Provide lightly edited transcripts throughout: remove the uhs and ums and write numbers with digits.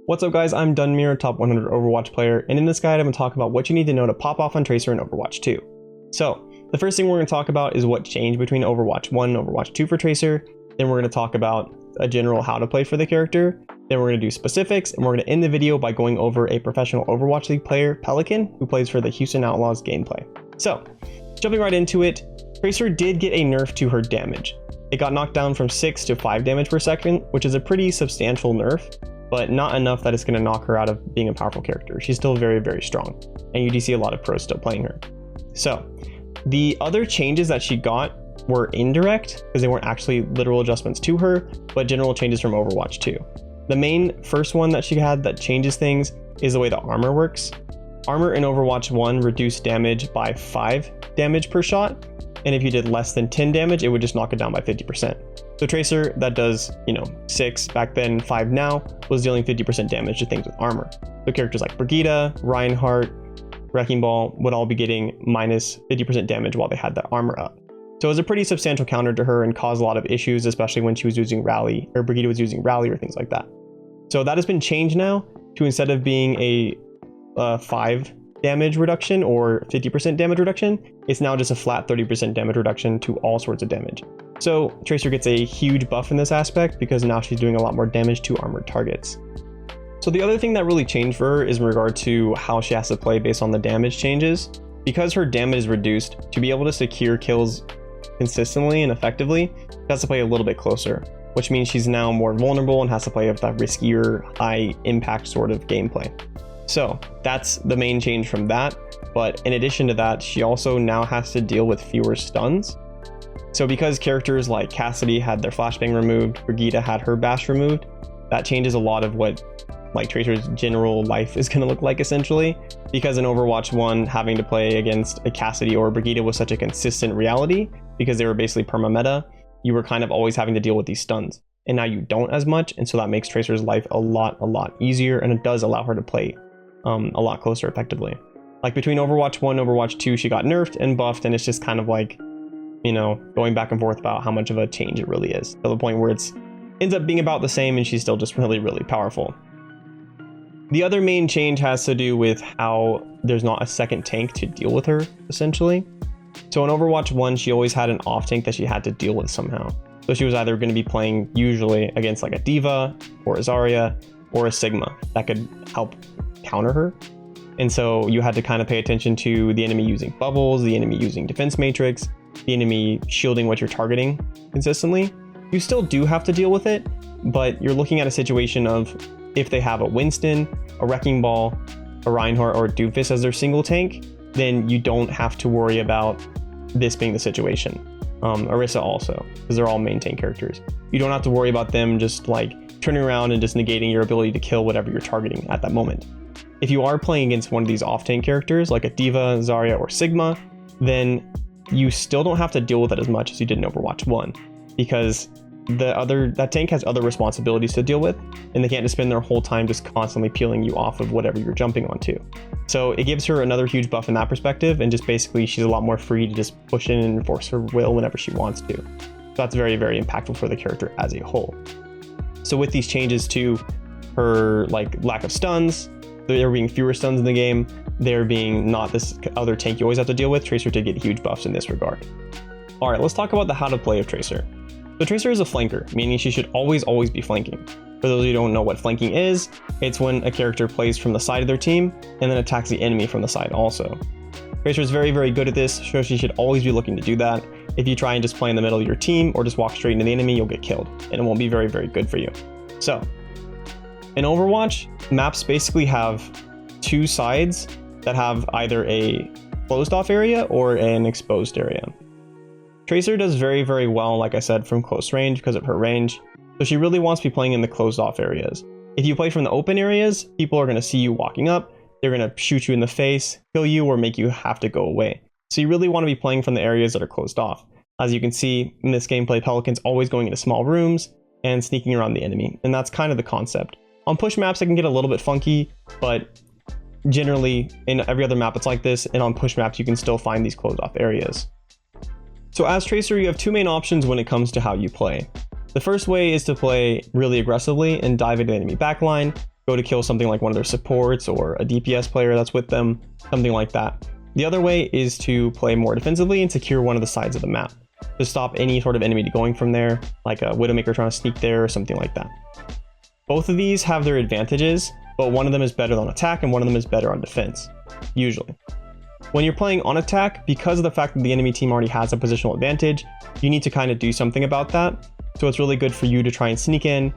What's up guys, I'm Dunmere, top 100 Overwatch player, and in this guide I'm going to talk about what you need to know to pop off on Tracer in Overwatch 2. So, the first thing we're going to talk about is what changed between Overwatch 1 and Overwatch 2 for Tracer. Then we're going to talk about a general how to play for the character. Then we're going to do specifics, and we're going to end the video by going over a professional Overwatch League player, Pelican, who plays for the Houston Outlaws gameplay. So, jumping right into it, Tracer did get a nerf to her damage. It got knocked down from 6 to 5 damage per second, which is a pretty substantial nerf, but not enough that it's going to knock her out of being a powerful character. She's still very, very strong, and you do see a lot of pros still playing her. So, the other changes that she got were indirect, because they weren't actually literal adjustments to her, but general changes from Overwatch 2. The main first one that she had that changes things is the way the armor works. Armor in Overwatch 1 reduced damage by 5 damage per shot, and if you did less than 10 damage, it would just knock it down by 50%. So Tracer, that does, 6 back then, 5 now, was dealing 50% damage to things with armor. So characters like Brigitte, Reinhardt, Wrecking Ball would all be getting minus 50% damage while they had that armor up. So it was a pretty substantial counter to her and caused a lot of issues, especially when she was using Rally, or Brigitte was using Rally or things like that. So that has been changed now to, instead of being a 5 damage reduction or 50% damage reduction, it's now just a flat 30% damage reduction to all sorts of damage. So Tracer gets a huge buff in this aspect because now she's doing a lot more damage to armored targets. So the other thing that really changed for her is in regard to how she has to play based on the damage changes. Because her damage is reduced, to be able to secure kills consistently and effectively, she has to play a little bit closer, which means she's now more vulnerable and has to play with that riskier, high impact sort of gameplay. So that's the main change from that, but in addition to that, she also now has to deal with fewer stuns. So because characters like Cassidy had their flashbang removed, Brigitte had her bash removed, that changes a lot of what Tracer's general life is going to look like essentially, because in Overwatch 1, having to play against a Cassidy or a Brigitte was such a consistent reality because they were basically perma-meta, you were kind of always having to deal with these stuns. And now you don't as much, and so that makes Tracer's life a lot easier, and it does allow her to play a lot closer effectively. Like between Overwatch 1 and Overwatch 2, she got nerfed and buffed, and it's just kind of like, going back and forth about how much of a change it really is, to the point where it's ends up being about the same and she's still just really powerful. The other main change has to do with how there's not a second tank to deal with her, essentially. So in Overwatch 1, she always had an off tank that she had to deal with somehow. So she was either going to be playing usually against like a D.Va or a Zarya or a Sigma that could help counter her. And so you had to kind of pay attention to the enemy using bubbles, the enemy using defense matrix, the enemy shielding what you're targeting consistently. You still do have to deal with it, but you're looking at a situation of if they have a Winston, a Wrecking Ball, a Reinhardt, or a Doofus as their single tank, then you don't have to worry about this being the situation. Orisa also, because they're all main tank characters. You don't have to worry about them just like turning around and just negating your ability to kill whatever you're targeting at that moment. If you are playing against one of these off-tank characters like a D.Va, Zarya, or Sigma, then you still don't have to deal with it as much as you did in Overwatch 1, because that tank has other responsibilities to deal with, and they can't just spend their whole time just constantly peeling you off of whatever you're jumping onto. So it gives her another huge buff in that perspective, and just basically she's a lot more free to just push in and enforce her will whenever she wants to. So that's very impactful for the character as a whole. So with these changes to her lack of stuns, there being fewer stuns in the game, there being not this other tank you always have to deal with, Tracer did get huge buffs in this regard. Alright, let's talk about the how to play of Tracer. So Tracer is a flanker, meaning she should always be flanking. For those of you who don't know what flanking is, it's when a character plays from the side of their team and then attacks the enemy from the side also. Tracer is very good at this, so she should always be looking to do that. If you try and just play in the middle of your team or just walk straight into the enemy, you'll get killed, and it won't be very good for you. So, in Overwatch, maps basically have two sides that have either a closed off area or an exposed area. Tracer does very well, like I said, from close range because of her range, so she really wants to be playing in the closed off areas. If you play from the open areas, people are going to see you walking up, they're going to shoot you in the face, kill you, or make you have to go away. So you really want to be playing from the areas that are closed off. As you can see in this gameplay, Pelican's always going into small rooms and sneaking around the enemy, and that's kind of the concept. On push maps, it can get a little bit funky, but generally in every other map it's like this, and on push maps you can still find these closed off areas. So as Tracer, you have two main options when it comes to how you play. The first way is to play really aggressively and dive into the enemy backline go to kill something like one of their supports or a DPS player that's with them, something like that. The other way is to play more defensively and secure one of the sides of the map to stop any sort of enemy going from there, like a Widowmaker trying to sneak there or something like that. Both of these have their advantages, but one of them is better on attack and one of them is better on defense, usually. When you're playing on attack, because of the fact that the enemy team already has a positional advantage, you need to kind of do something about that. So it's really good for you to try and sneak in,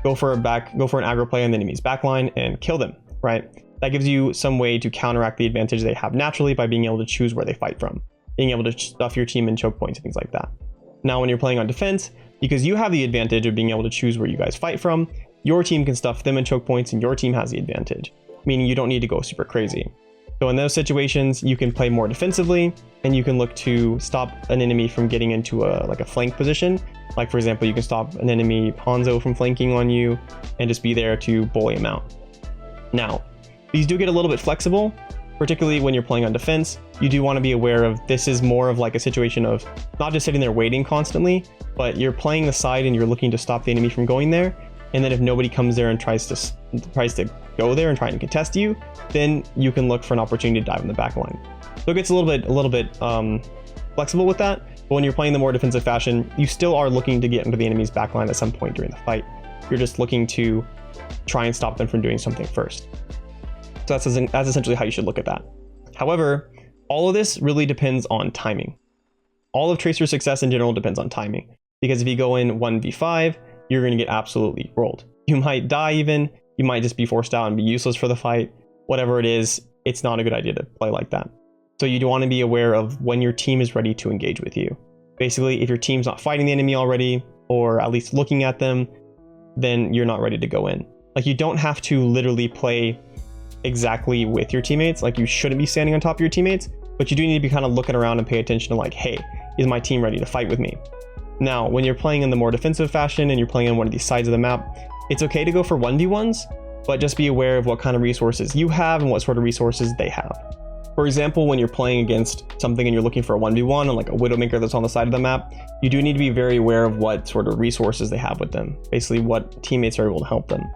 go for an aggro play on the enemy's backline and kill them, right? That gives you some way to counteract the advantage they have naturally by being able to choose where they fight from, being able to stuff your team in choke points and things like that. Now, when you're playing on defense, because you have the advantage of being able to choose where you guys fight from, your team can stuff them in choke points and your team has the advantage, meaning you don't need to go super crazy. So in those situations, you can play more defensively and you can look to stop an enemy from getting into a flank position. Like for example, you can stop an enemy Hanzo from flanking on you and just be there to bully him out. Now, these do get a little bit flexible, particularly when you're playing on defense. You do want to be aware of this is more of like a situation of not just sitting there waiting constantly, but you're playing the side and you're looking to stop the enemy from going there. And then if nobody comes there and tries to go there and try and contest you, then you can look for an opportunity to dive in the back line. So it gets a little bit flexible with that. But when you're playing the more defensive fashion, you still are looking to get into the enemy's back line at some point during the fight. You're just looking to try and stop them from doing something first. So that's essentially how you should look at that. However, all of this really depends on timing. All of Tracer's success in general depends on timing. Because if you go in 1v5, you're going to get absolutely rolled. You might die even, you might just be forced out and be useless for the fight. Whatever it is, it's not a good idea to play like that. So you do want to be aware of when your team is ready to engage with you. Basically, if your team's not fighting the enemy already, or at least looking at them, then you're not ready to go in. Like, you don't have to literally play exactly with your teammates. Like, you shouldn't be standing on top of your teammates, but you do need to be kind of looking around and pay attention to like, hey, is my team ready to fight with me? Now, when you're playing in the more defensive fashion and you're playing on one of these sides of the map, it's okay to go for 1v1s, but just be aware of what kind of resources you have and what sort of resources they have. For example, when you're playing against something and you're looking for a 1v1 on like a Widowmaker that's on the side of the map, you do need to be very aware of what sort of resources they have with them. Basically, what teammates are able to help them.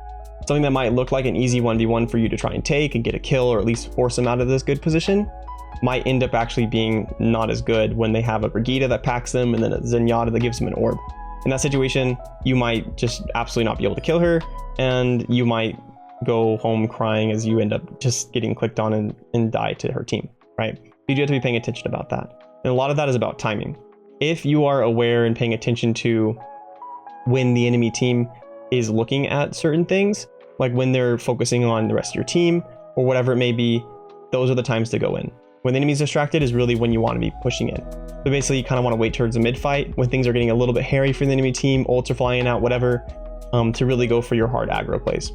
Something that might look like an easy 1v1 for you to try and take and get a kill or at least force them out of this good position might end up actually being not as good when they have a Brigida that packs them and then a Zenyatta that gives them an orb. In that situation, you might just absolutely not be able to kill her, and you might go home crying as you end up just getting clicked on and die to her team, right? You do have to be paying attention about that. And a lot of that is about timing. If you are aware and paying attention to when the enemy team is looking at certain things, like when they're focusing on the rest of your team or whatever it may be, those are the times to go in. When the enemy's distracted is really when you want to be pushing in. So basically, you kind of want to wait towards the mid fight when things are getting a little bit hairy for the enemy team, ults are flying out, whatever, to really go for your hard aggro plays.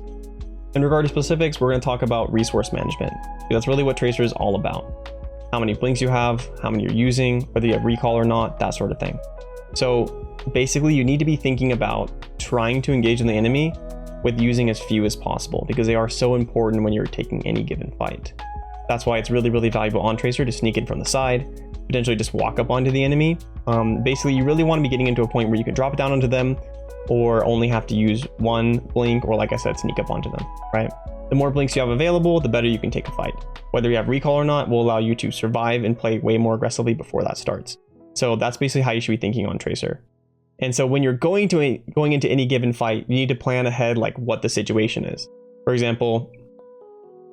In regard to specifics, we're going to talk about resource management. That's really what Tracer is all about. How many blinks you have, how many you're using, whether you have recall or not, that sort of thing. So basically, you need to be thinking about trying to engage in the enemy with using as few as possible, because they are so important when you're taking any given fight. That's why it's really, really valuable on Tracer to sneak in from the side, potentially just walk up onto the enemy. Basically, you really want to be getting into a point where you can drop it down onto them or only have to use one blink or, like I said, sneak up onto them, right? The more blinks you have available, the better you can take a fight. Whether you have recall or not will allow you to survive and play way more aggressively before that starts. So that's basically how you should be thinking on Tracer. And so when you're going into any given fight, you need to plan ahead like what the situation is. For example,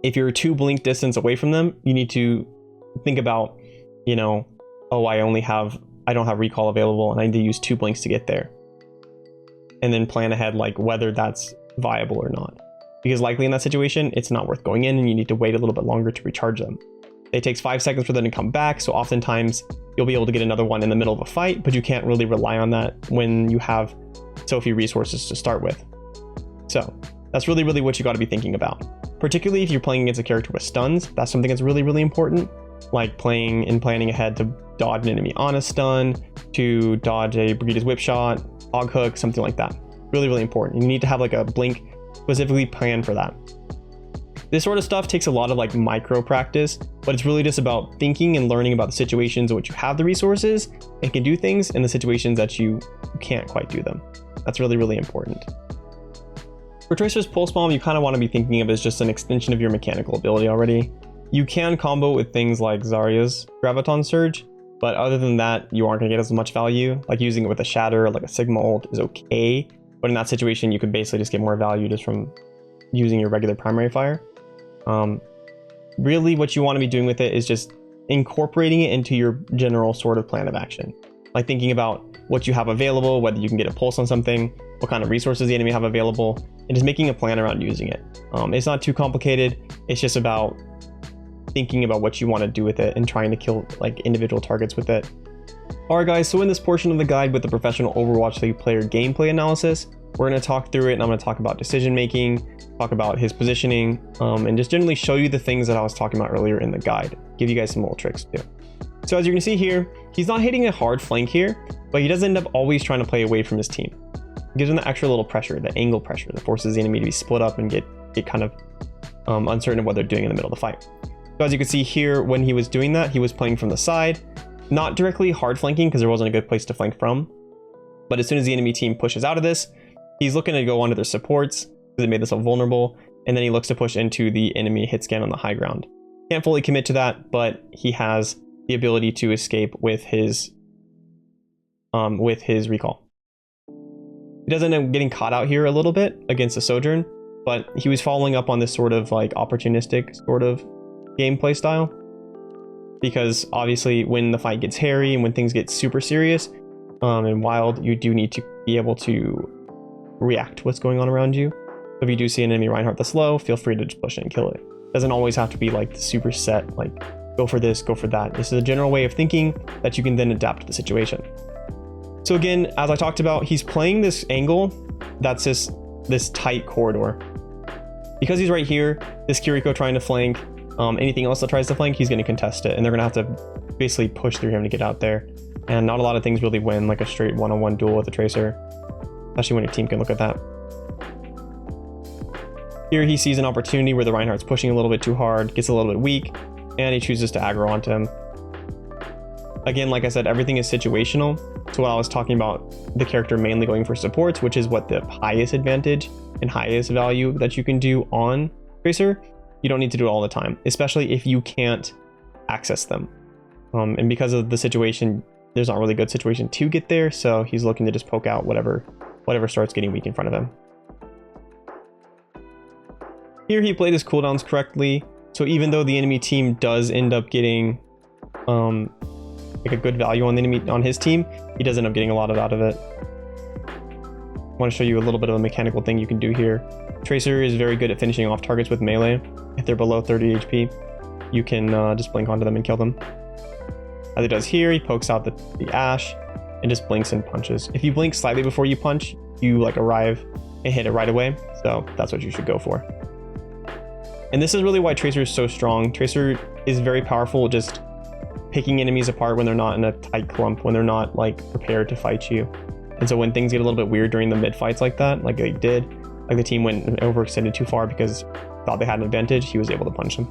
if you're 2 blink distance away from them, you need to think about, you know, oh, I don't have recall available and I need to use 2 blinks to get there. And then plan ahead like whether that's viable or not. Because likely in that situation, it's not worth going in and you need to wait a little bit longer to recharge them. It takes 5 seconds for them to come back, so oftentimes you'll be able to get another one in the middle of a fight, but you can't really rely on that when you have so few resources to start with. So that's really, really what you got to be thinking about. Particularly if you're playing against a character with stuns, that's something that's really, really important. Like playing and planning ahead to dodge an enemy on a stun, to dodge a Brigida's whip shot, hog hook, something like that. Really, really important. You need to have like a blink specifically planned for that. This sort of stuff takes a lot of like micro practice, but it's really just about thinking and learning about the situations in which you have the resources and can do things, and the situations that you can't quite do them. That's really, really important. For Tracer's Pulse Bomb, you kind of want to be thinking of it as just an extension of your mechanical ability already. You can combo with things like Zarya's Graviton Surge, but other than that, you aren't going to get as much value. Like using it with a Shatter, like a Sigma ult is okay, but in that situation, you can basically just get more value just from using your regular primary fire. Really, what you want to be doing with it is just incorporating it into your general sort of plan of action. Like thinking about what you have available, whether you can get a pulse on something, what kind of resources the enemy have available, and just making a plan around using it. It's not too complicated. It's just about thinking about what you want to do with it and trying to kill like individual targets with it. Alright guys, so in this portion of the guide with the professional Overwatch League player gameplay analysis, we're going to talk through it and I'm going to talk about decision making, talk about his positioning, and just generally show you the things that I was talking about earlier in the guide. Give you guys some little tricks too. So as you can see here, he's not hitting a hard flank here, but he does end up always trying to play away from his team. It gives him the extra little pressure, the angle pressure that forces the enemy to be split up and get kind of uncertain of what they're doing in the middle of the fight. So as you can see here, when he was doing that, he was playing from the side, not directly hard flanking because there wasn't a good place to flank from. But as soon as the enemy team pushes out of this, he's looking to go onto their supports because they made themselves vulnerable, and then he looks to push into the enemy hit scan on the high ground. Can't fully commit to that, but he has the ability to escape with his recall. He does end up getting caught out here a little bit against the Sojourn, but he was following up on this sort of like opportunistic sort of gameplay style, because obviously when the fight gets hairy and when things get super serious and wild, you do need to be able to react to what's going on around you. So if you do see an enemy Reinhardt that's low, feel free to just push it and kill it. Doesn't always have to be like the super set, like go for this, go for that. This is a general way of thinking that you can then adapt to the situation. So again, as I talked about, he's playing this angle that's this tight corridor. Because he's right here, this Kiriko trying to flank, anything else that tries to flank, he's going to contest it, and they're going to have to basically push through him to get out there. And not a lot of things really win like a straight one-on-one duel with a Tracer, especially when your team can look at that. Here he sees an opportunity where the Reinhardt's pushing a little bit too hard, gets a little bit weak, and he chooses to aggro onto him. Again, like I said, everything is situational. So while I was talking about the character mainly going for supports, which is what the highest advantage and highest value that you can do on Tracer, you don't need to do it all the time, especially if you can't access them. And because of the situation, there's not really a good situation to get there, so he's looking to just poke out whatever starts getting weak in front of him. Here he played his cooldowns correctly, so even though the enemy team does end up getting like a good value on the enemy on his team, he does end up getting a lot out of it. I want to show you a little bit of a mechanical thing you can do here. Tracer is very good at finishing off targets with melee. If they're below 30 HP, you can just blink onto them and kill them. As he does here, he pokes out the Ash and just blinks and punches. If you blink slightly before you punch, you like arrive and hit it right away. So that's what you should go for. And this is really why Tracer is so strong. Tracer is very powerful, just picking enemies apart when they're not in a tight clump, when they're not like prepared to fight you. And so when things get a little bit weird during the mid fights like that, like they did, like the team went and overextended too far because thought they had an advantage, he was able to punch them.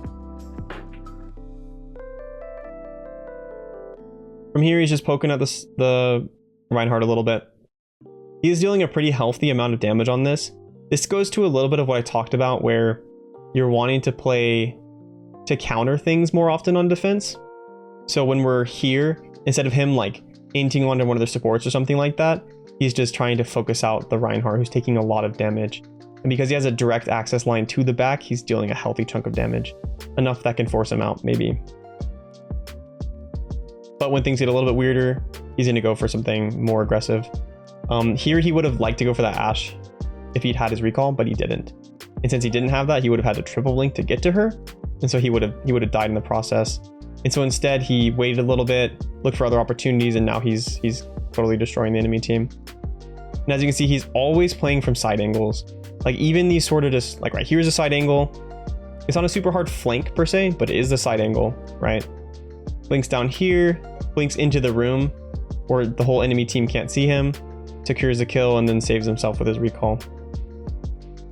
From here, he's just poking at the Reinhardt a little bit. He is dealing a pretty healthy amount of damage on this. This goes to a little bit of what I talked about, where you're wanting to play to counter things more often on defense. So when we're here, instead of him like inting onto one of the supports or something like that, he's just trying to focus out the Reinhardt, who's taking a lot of damage. And because he has a direct access line to the back, he's dealing a healthy chunk of damage. Enough that can force him out, maybe. But when things get a little bit weirder, he's going to go for something more aggressive. Here he would have liked to go for that Ashe if he'd had his recall, but he didn't. And since he didn't have that, he would have had to triple blink to get to her. And so he would have died in the process. And so instead he waited a little bit, looked for other opportunities, and now he's totally destroying the enemy team. And as you can see, he's always playing from side angles. Like even these sort of just like right here's a side angle. It's not a super hard flank per se, but it is a side angle, right? Blinks down here, blinks into the room where the whole enemy team can't see him, secures a kill, and then saves himself with his recall.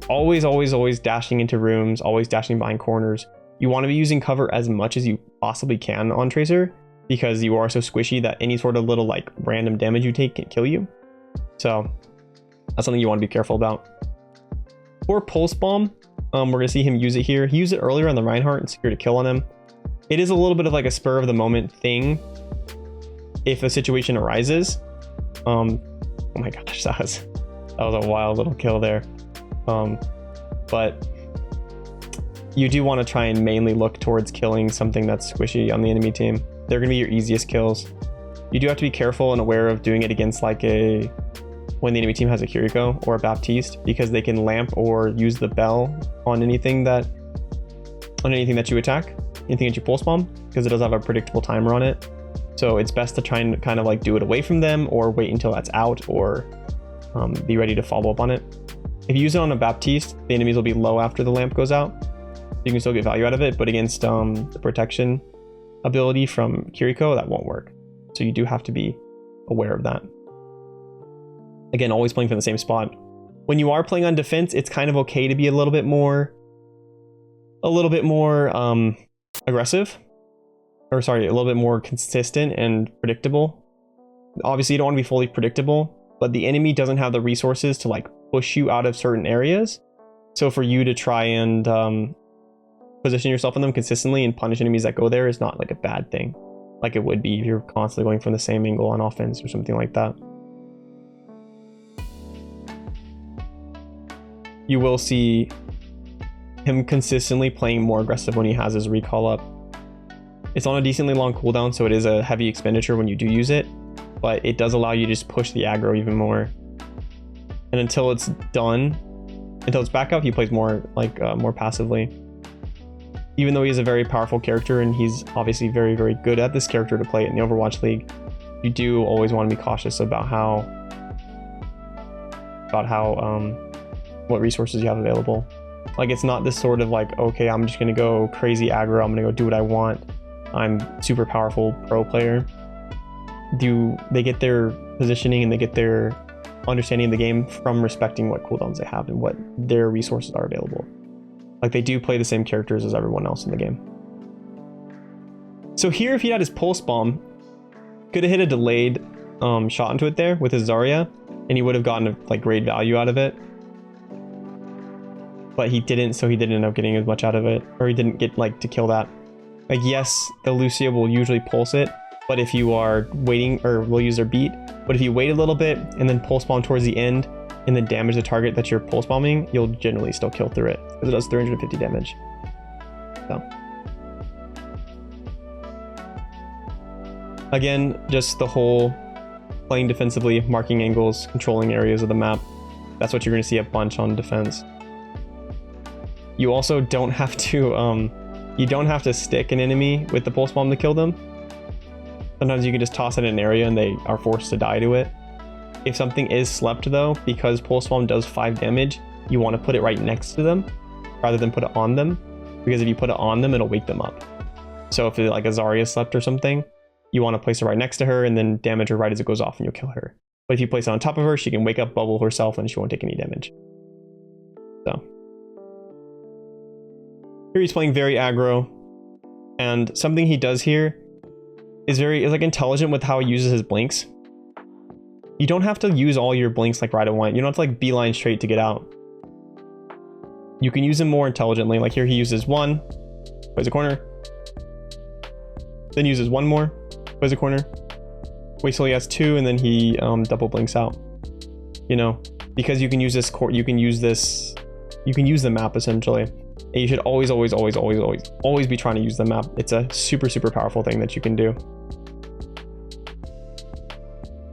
Always, always, always dashing into rooms, always dashing behind corners. You want to be using cover as much as you possibly can on Tracer, because you are so squishy that any sort of little like random damage you take can kill you. So that's something you want to be careful about. For Pulse Bomb, we're going to see him use it here. He used it earlier on the Reinhardt and secured a kill on him. It is a little bit of like a spur of the moment thing if a situation arises. Oh my gosh, that was a wild little kill there. But you do want to try and mainly look towards killing something that's squishy on the enemy team. They're going to be your easiest kills. You do have to be careful and aware of doing it against like when the enemy team has a Kiriko or a Baptiste, because they can lamp or use the bell on anything that you attack, anything that you pulse bomb, because it does have a predictable timer on it. So it's best to try and kind of like do it away from them, or wait until that's out, or be ready to follow up on it. If you use it on a Baptiste, the enemies will be low after the lamp goes out. You can still get value out of it, but against the protection ability from Kiriko, that won't work. So you do have to be aware of that. Again, always playing from the same spot. When you are playing on defense, it's kind of okay to be a little bit more aggressive. Or sorry, a little bit more consistent and predictable. Obviously, you don't want to be fully predictable, but the enemy doesn't have the resources to like push you out of certain areas. So for you to try and position yourself in them consistently and punish enemies that go there is not like a bad thing, like it would be if you're constantly going from the same angle on offense or something like that. You will see him consistently playing more aggressive when he has his recall up. It's on a decently long cooldown, so it is a heavy expenditure when you do use it, but it does allow you to just push the aggro even more. And until it's done, until it's back up, he plays more like more passively. Even though he is a very powerful character and he's obviously very, very good at this character to play in the Overwatch League, you do always want to be cautious about what resources you have available. Like, it's not this sort of like, okay, I'm just gonna go crazy aggro, I'm gonna go do what I want, I'm super powerful pro player. They get their positioning and they get their understanding of the game from respecting what cooldowns they have and what their resources are available. Like, they do play the same characters as everyone else in the game. So here, if he had his pulse bomb, could have hit a delayed shot into it there with his Zarya, and he would have gotten like great value out of it. But he didn't, so he didn't end up getting as much out of it, or he didn't get like to kill that. Like, yes, the Lucia will usually pulse it, but if you are waiting, or will use their beat, but if you wait a little bit and then pulse bomb towards the end and then damage the target that you're pulse bombing, you'll generally still kill through it, because it does 350 damage. So again, just the whole playing defensively, marking angles, controlling areas of the map. That's what you're going to see a bunch on defense. You also don't have to stick an enemy with the pulse bomb to kill them. Sometimes you can just toss it in an area and they are forced to die to it. If something is slept though, because pulse bomb does 5 damage, you want to put it right next to them rather than put it on them, because if you put it on them, it'll wake them up. So if like a Zarya slept or something, you want to place it right next to her and then damage her right as it goes off and you'll kill her. But if you place it on top of her, she can wake up, bubble herself, and she won't take any damage. So here he's playing very aggro, and something he does here is like intelligent with how he uses his blinks. You don't have to use all your blinks like right away. You don't have to like beeline straight to get out. You can use them more intelligently. Like here he uses one, plays a corner, then uses one more, plays a corner, waits till he has 2, and then he double blinks out. You know, because you can use this you can use the map essentially. And you should always be trying to use the map. It's a super, super powerful thing that you can do.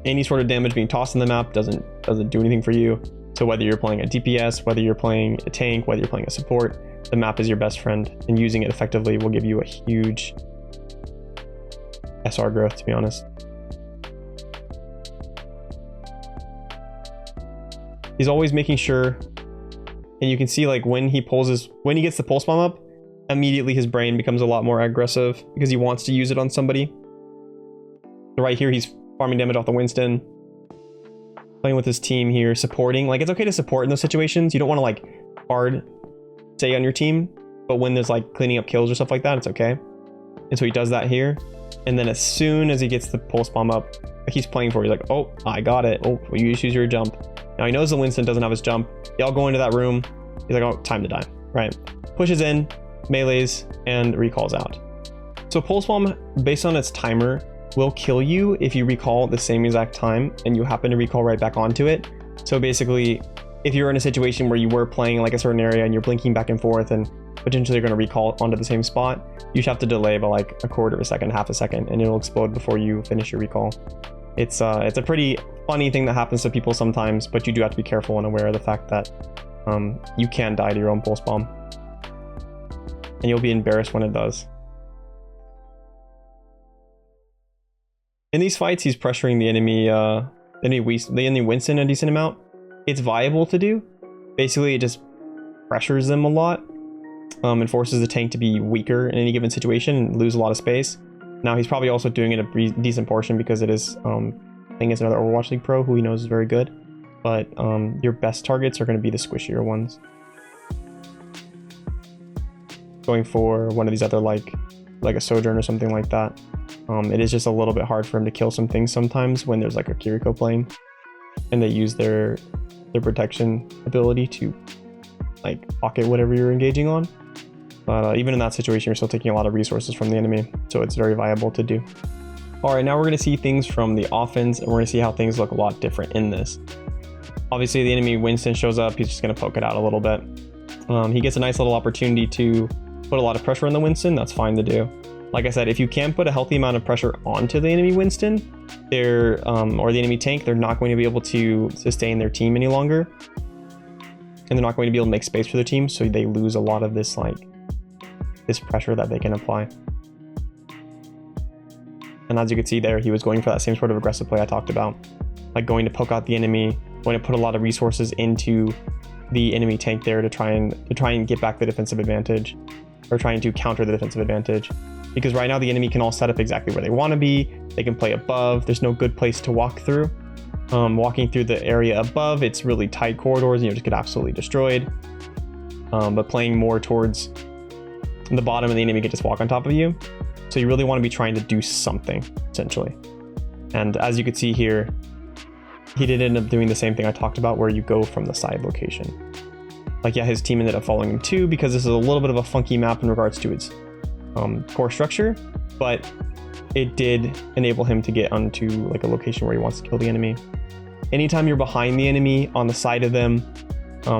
Any sort of damage being tossed in the map doesn't do anything for you. So whether you're playing a DPS, whether you're playing a tank, whether you're playing a support, the map is your best friend, and using it effectively will give you a huge SR growth, to be honest. He's always making sure. And you can see like when he gets the pulse bomb up, immediately his brain becomes a lot more aggressive because he wants to use it on somebody. So right here, he's farming damage off the Winston, playing with his team here, supporting. Like, it's okay to support in those situations. You don't want to like hard stay on your team, but when there's like cleaning up kills or stuff like that, it's okay. And so he does that here. And then as soon as he gets the pulse bomb up, like he's playing for it, he's like, oh, I got it. Oh, well, you just use your jump. Now he knows the Winston doesn't have his jump. They all go into that room. He's like, oh, time to die, right? Pushes in, melees, and recalls out. So Pulse Bomb, based on its timer, will kill you if you recall at the same exact time and you happen to recall right back onto it. So basically, if you're in a situation where you were playing like a certain area and you're blinking back and forth and potentially you're going to recall onto the same spot, you should have to delay by like a quarter of a second, half a second, and it'll explode before you finish your recall. It's a pretty funny thing that happens to people sometimes, but you do have to be careful and aware of the fact that you can die to your own Pulse Bomb. And you'll be embarrassed when it does. In these fights, he's pressuring the enemy Winston a decent amount. It's viable to do. Basically, it just pressures them a lot and forces the tank to be weaker in any given situation and lose a lot of space. Now, he's probably also doing it a decent portion because it is playing as another Overwatch League pro who he knows is very good. But your best targets are going to be the squishier ones. Going for one of these other like a Sojourn or something like that. It is just a little bit hard for him to kill some things sometimes when there's like a Kiriko playing and they use their protection ability to like pocket whatever you're engaging on. But even in that situation, you're still taking a lot of resources from the enemy, so it's very viable to do. All right, now we're going to see things from the offense, and we're going to see how things look a lot different in this. Obviously, the enemy Winston shows up. He's just going to poke it out a little bit. He gets a nice little opportunity to put a lot of pressure on the Winston. That's fine to do. Like I said, if you can put a healthy amount of pressure onto the enemy Winston, or the enemy tank, they're not going to be able to sustain their team any longer, and they're not going to be able to make space for their team, so they lose a lot of this this pressure that they can apply. And as you can see there, he was going for that same sort of aggressive play I talked about, like going to poke out the enemy, going to put a lot of resources into the enemy tank there to try and get back the defensive advantage, or trying to counter the defensive advantage. Because right now the enemy can all set up exactly where they want to be. They can play above. There's no good place to walk through. Walking through the area above, it's really tight corridors and you just get absolutely destroyed. But playing more towards the bottom, and the enemy can just walk on top of you. So you really want to be trying to do something, essentially. And as you can see here, he did end up doing the same thing I talked about, where you go from the side location. Like, yeah, his team ended up following him too, because this is a little bit of a funky map in regards to its core structure, but it did enable him to get onto like a location where he wants to kill the enemy. Anytime you're behind the enemy, on the side of them,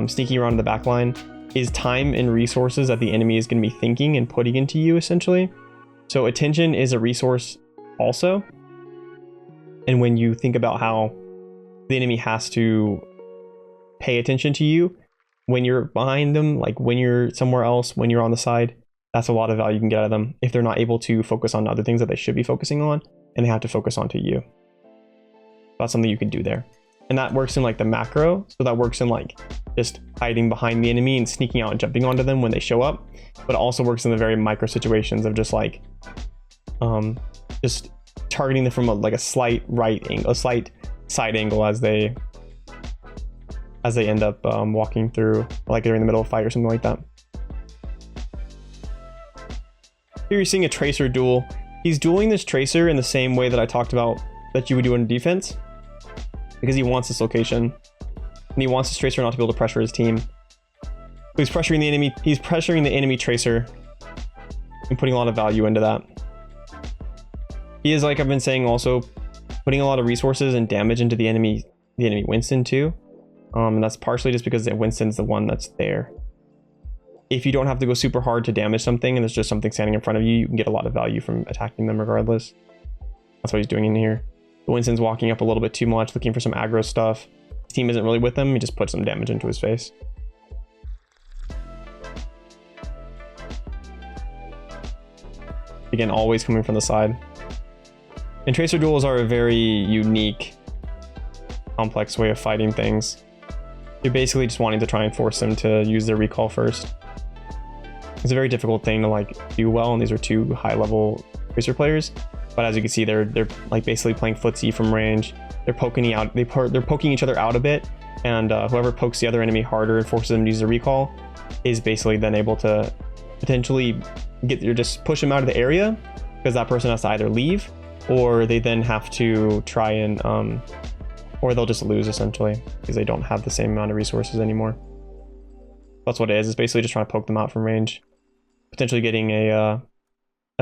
sneaking around the back line, is time and resources that the enemy is going to be thinking and putting into you, essentially. So attention is a resource also. And when you think about how the enemy has to pay attention to you when you're behind them, like when you're somewhere else, when you're on the side, that's a lot of value you can get out of them if they're not able to focus on other things that they should be focusing on, and they have to focus onto you. That's something you can do there. And that works in like the macro. So that works in like just hiding behind the enemy and sneaking out and jumping onto them when they show up. But it also works in the very micro situations of just like, just targeting them from a slight right angle, a slight side angle as they end up walking through, like they're in the middle of a fight or something like that. Here you're seeing a Tracer duel. He's dueling this Tracer in the same way that I talked about that you would do in defense, because he wants this location and he wants this Tracer not to be able to pressure his team. So he's pressuring the enemy. He's pressuring the enemy Tracer and putting a lot of value into that. He is, like I've been saying, also putting a lot of resources and damage into the enemy Winston too. And that's partially just because Winston's the one that's there. If you don't have to go super hard to damage something and there's just something standing in front of you, you can get a lot of value from attacking them regardless. That's what he's doing in here. Winston's walking up a little bit too much, looking for some aggro stuff. His team isn't really with him. He just puts some damage into his face. Again, always coming from the side. And Tracer duels are a very unique, complex way of fighting things. You're basically just wanting to try and force them to use their recall first. It's a very difficult thing to like do well, and these are two high-level Tracer players. But as you can see, they're like basically playing footsie from range. They're poking each other out a bit, and whoever pokes the other enemy harder and forces them to use the recall is basically then able to potentially just push them out of the area, because that person has to either leave, or they then have to try and or they'll just lose essentially because they don't have the same amount of resources anymore. That's what it is. It's basically just trying to poke them out from range. Potentially getting a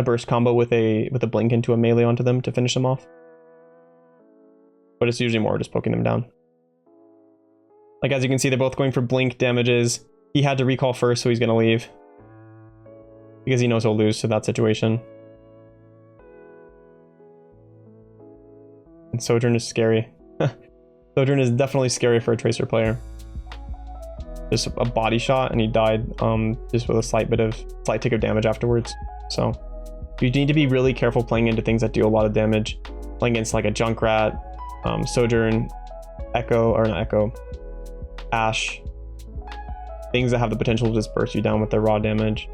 burst combo with a blink into a melee onto them to finish them off. But it's usually more just poking them down. Like, as you can see, they're both going for blink damages. He had to recall first, so he's going to leave. Because he knows he'll lose to that situation. And Sojourn is scary. Sojourn is definitely scary for a Tracer player. Just a body shot, and he died just with a slight tick of damage afterwards. So you need to be really careful playing into things that do a lot of damage. Playing against like a Junkrat, Sojourn, Echo, or not Echo, Ash. Things that have the potential to just burst you down with their raw damage.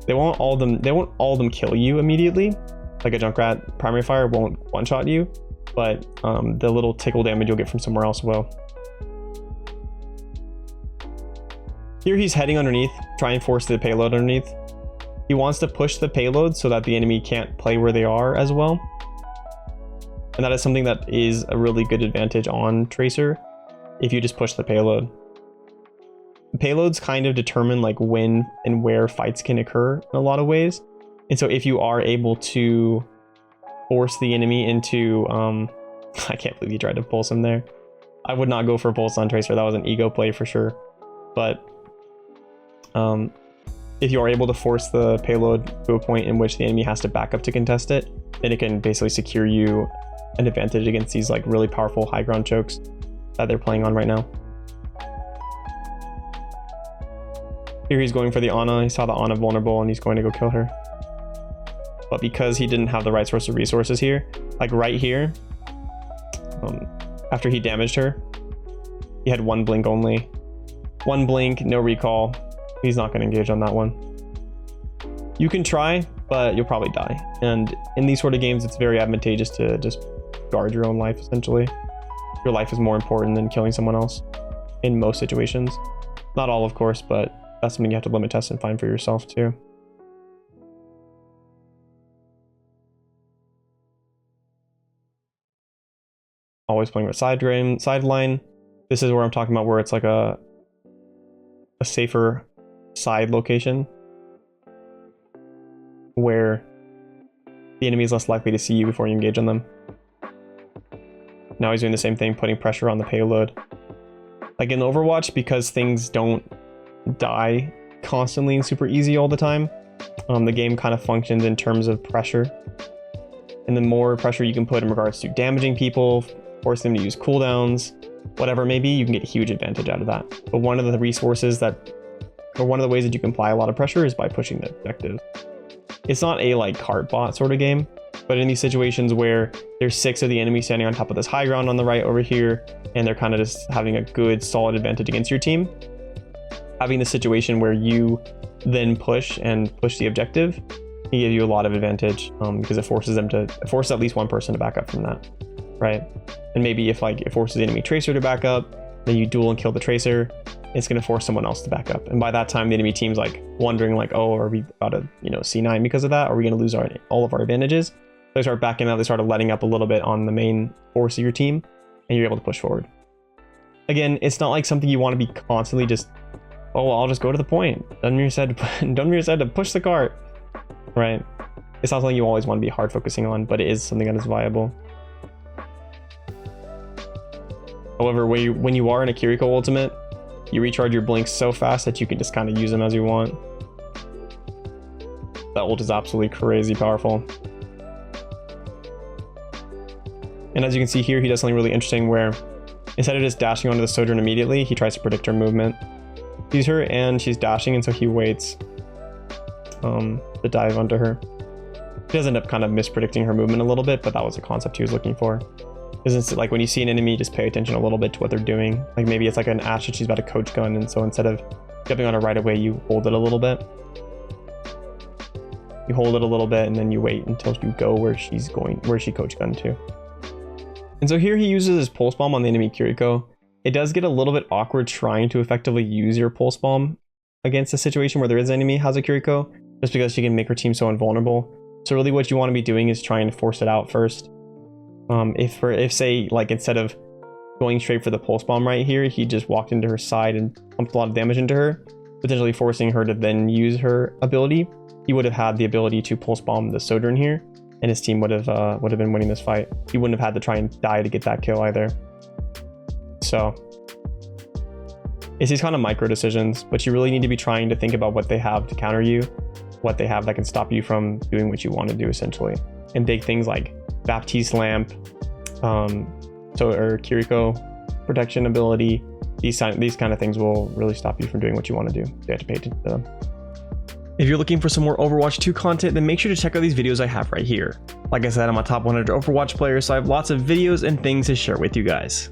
They won't all of them kill you immediately. Like a Junkrat primary fire won't one-shot you, but the little tickle damage you'll get from somewhere else will. Here he's heading underneath, trying to force the payload underneath. He wants to push the payload so that the enemy can't play where they are as well. And that is something that is a really good advantage on Tracer if you just push the payload. Payloads kind of determine like when and where fights can occur in a lot of ways. And so if you are able to force the enemy into I can't believe you tried to pulse him there. I would not go for a pulse on Tracer. That was an ego play for sure. But if you are able to force the payload to a point in which the enemy has to back up to contest it, then it can basically secure you an advantage against these like really powerful high ground chokes that they're playing on right now. Here he's going for the Ana. He saw the Ana vulnerable and he's going to go kill her. But because he didn't have the right source of resources here, like right here, after he damaged her, he had one blink only. One blink, no recall. He's not going to engage on that one. You can try, but you'll probably die. And in these sort of games, it's very advantageous to just guard your own life, essentially. Your life is more important than killing someone else in most situations. Not all, of course, but that's something you have to limit test and find for yourself, too. Always playing with sideline. This is where I'm talking about where it's like a safer side location where the enemy is less likely to see you before you engage on them. Now he's doing the same thing, putting pressure on the payload. Like in Overwatch, because things don't die constantly and super easy all the time, the game kind of functions in terms of pressure. And the more pressure you can put in regards to damaging people, force them to use cooldowns, whatever it may be, you can get a huge advantage out of that. But one of the resources one of the ways that you can apply a lot of pressure is by pushing the objective. It's not a like cart bot sort of game, but in these situations where there's 6 of the enemy standing on top of this high ground on the right over here, and they're kind of just having a good solid advantage against your team, having the situation where you then push the objective can give you a lot of advantage, because it forces at least one person to back up from that, right? And maybe if like it forces the enemy Tracer to back up, then you duel and kill the Tracer, it's going to force someone else to back up. And by that time, the enemy team's like wondering like, oh, are we about to, C9 because of that? Are we going to lose all of our advantages? So they start backing out, they start letting up a little bit on the main force of your team, and you're able to push forward. Again, it's not like something you want to be constantly just, oh, well, I'll just go to the point. Dunmere said to push the cart, right? It's not something you always want to be hard focusing on, but it is something that is viable. However, when you are in a Kiriko ultimate, you recharge your blinks so fast that you can just kind of use them as you want. That ult is absolutely crazy powerful. And as you can see here, he does something really interesting where instead of just dashing onto the Sojourn immediately, he tries to predict her movement. Sees her and she's dashing, and so he waits to dive onto her. He does end up kind of mispredicting her movement a little bit, but that was the concept he was looking for. Isn't it like when you see an enemy, just pay attention a little bit to what they're doing. Like maybe it's like an Ashe that she's about to coach gun, and so instead of jumping on her right away, you hold it a little bit. You hold it a little bit and then you wait until you go where she coach gun to. And so here he uses his pulse bomb on the enemy Kiriko. It does get a little bit awkward trying to effectively use your pulse bomb against a situation where there is an enemy has a Kiriko, just because she can make her team so invulnerable. So really what you want to be doing is trying to force it out first. If say like instead of going straight for the pulse bomb right here, he just walked into her side and pumped a lot of damage into her, potentially forcing her to then use her ability, he would have had the ability to pulse bomb the Sojourn here, and his team would have been winning this fight. He wouldn't have had to try and die to get that kill either. So it's these kind of micro decisions, but you really need to be trying to think about what they have to counter you, what they have that can stop you from doing what you want to do essentially. And big things like Baptiste Lamp, or Kiriko protection ability, these kind of things will really stop you from doing what you want to do. You have to pay attention to them. If you're looking for some more Overwatch 2 content, then make sure to check out these videos I have right here. Like I said, I'm a top 100 Overwatch player, so I have lots of videos and things to share with you guys.